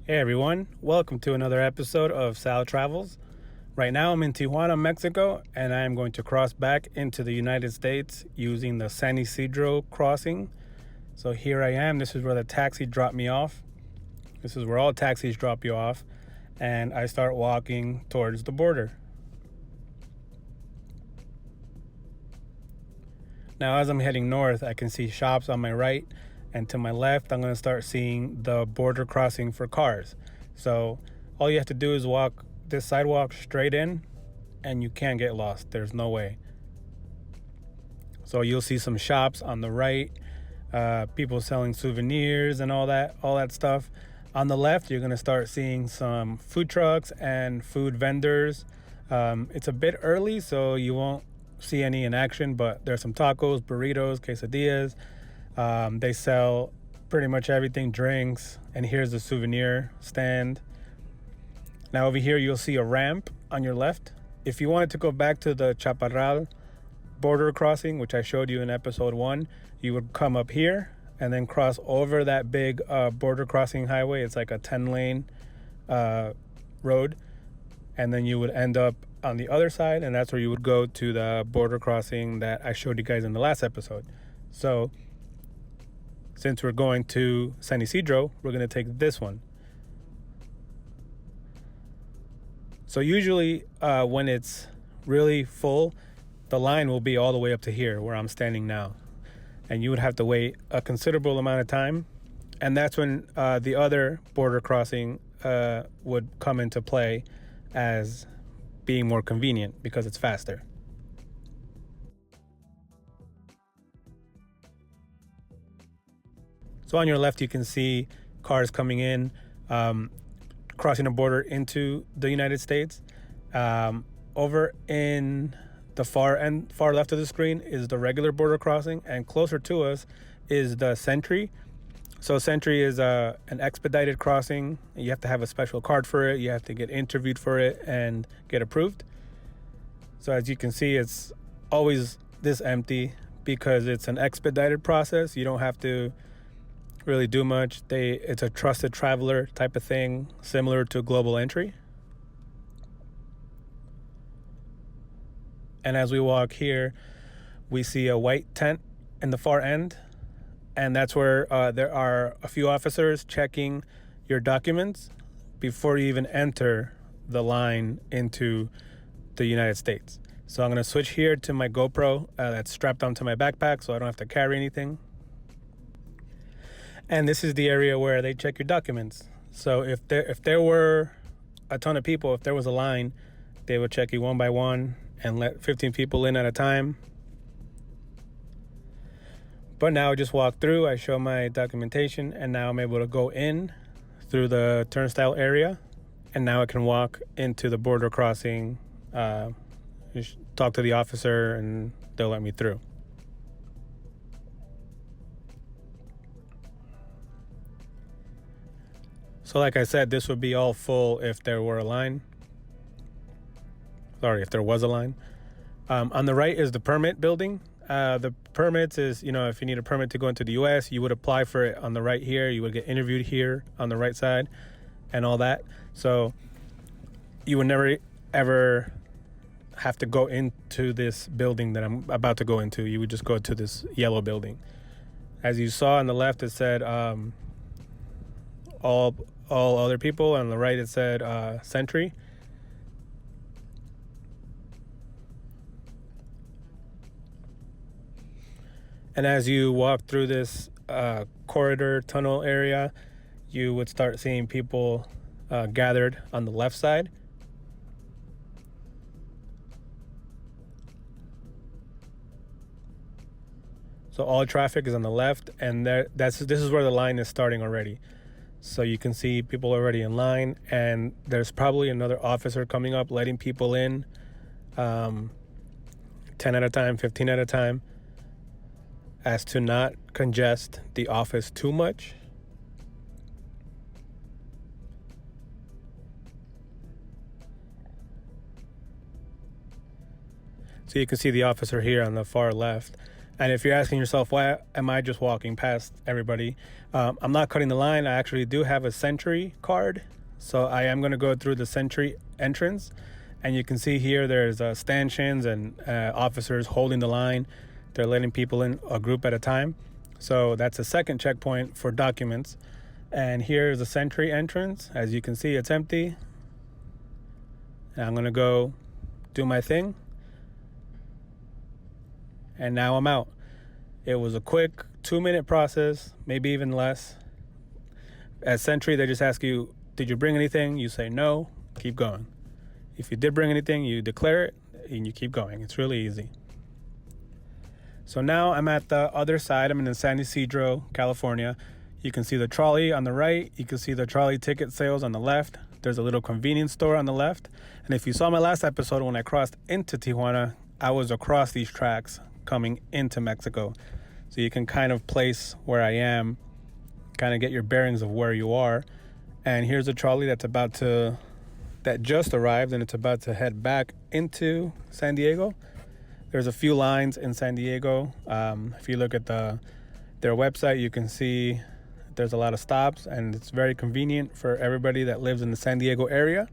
Hey everyone, welcome to another episode of Sal Travels. Right now I'm in Tijuana, Mexico, and I am going to cross back into the United States using the San Ysidro Crossing. So here I am. This is where the taxi dropped me off. This is where all taxis drop you off. And I start walking towards the border. Now as I'm heading north, I can see shops on my right, and to my left I'm going to start seeing the border crossing for cars. So all you have to do is walk this sidewalk straight in and you can't get lost. There's no way. So you'll see some shops on the right, people selling souvenirs and all that stuff. On the left you're going to start seeing some food trucks and food vendors. It's a bit early, so you won't see any in action, but there's some tacos, burritos, quesadillas. They sell pretty much everything, drinks, and here's the souvenir stand. Now over here you'll see a ramp on your left. If you wanted to go back to the Chaparral border crossing, which I showed you in episode 1, you would come up here and then cross over that big border crossing highway. It's like a 10-lane road, and then you would end up on the other side, and that's where you would go to the border crossing that I showed you guys in the last episode. So since we're going to San Ysidro, we're going to take this one. So usually when it's really full, the line will be all the way up to here where I'm standing now, and you would have to wait a considerable amount of time, and that's when the other border crossing would come into play as being more convenient because it's faster. So on your left you can see cars coming in, crossing the border into the United States. Over in the far left of the screen is the regular border crossing, and closer to us is the Sentry. So Sentry is an expedited crossing. You have to have a special card for it. You have to get interviewed for it and get approved. So as you can see, it's always this empty because it's an expedited process. You don't have to really do much. It's a trusted traveler type of thing, similar to Global Entry. And as we walk here, we see a white tent in the far end, and that's where there are a few officers checking your documents before you even enter the line into the United States. So I'm going to switch here to my GoPro that's strapped onto my backpack so I don't have to carry anything. And this is the area where they check your documents. So if there were a ton of people, if there was a line, they would check you one by one and let 15 people in at a time. But now I just walk through, I show my documentation, and now I'm able to go in through the turnstile area, and now I can walk into the border crossing, just talk to the officer, and they'll let me through. So like I said, this would be all full if there were a line. Sorry, if there was a line. On the right is the permit building. The permits is, if you need a permit to go into the U.S., you would apply for it on the right here. You would get interviewed here on the right side and all that. So you would never, ever have to go into this building that I'm about to go into. You would just go to this yellow building. As you saw on the left, it said all other people. On the right, it said Sentry. And as you walk through this corridor tunnel area, you would start seeing people gathered on the left side. So all traffic is on the left, and this is where the line is starting already. So you can see people already in line, and there's probably another officer coming up, letting people in 10 at a time, 15 at a time, as to not congest the office too much. So you can see the officer here on the far left. And if you're asking yourself, why am I just walking past everybody? I'm not cutting the line. I actually do have a Sentry card. So I am going to go through the Sentry Entrance. And you can see here there's stanchions and officers holding the line. They're letting people in a group at a time. So that's a second checkpoint for documents. And here's the Sentry Entrance. As you can see, it's empty. And I'm going to go do my thing. And now I'm out. It was a quick 2-minute process, maybe even less. At Sentry, they just ask you, did you bring anything? You say no, keep going. If you did bring anything, you declare it and you keep going. It's really easy. So now I'm at the other side. I'm in San Ysidro, California. You can see the trolley on the right. You can see the trolley ticket sales on the left. There's a little convenience store on the left. And if you saw my last episode when I crossed into Tijuana, I was across these tracks coming into Mexico. So you can kind of place where I am, kind of get your bearings of where you are. And here's a trolley that just arrived, and it's about to head back into San Diego. There's a few lines in San Diego. If you look at their website, you can see there's a lot of stops, and it's very convenient for everybody that lives in the San Diego area.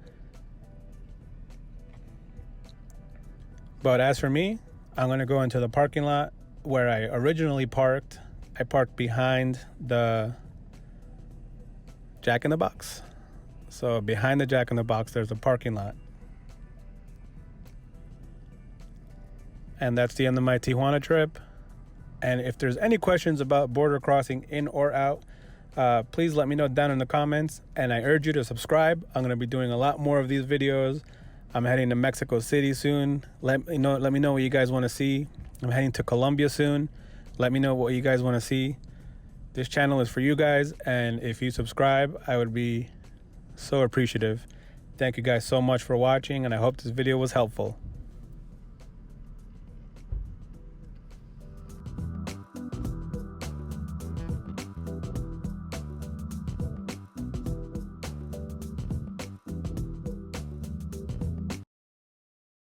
But as for me, I'm going to go into the parking lot where I originally parked. I parked behind the Jack in the Box. So behind the Jack in the Box, there's a parking lot. And that's the end of my Tijuana trip. And if there's any questions about border crossing in or out, please let me know down in the comments. And I urge you to subscribe. I'm going to be doing a lot more of these videos. I'm heading to Mexico City soon. Let me know what you guys want to see. I'm heading to Colombia soon. Let me know what you guys want to see. This channel is for you guys, and if you subscribe, I would be so appreciative. Thank you guys so much for watching, and I hope this video was helpful.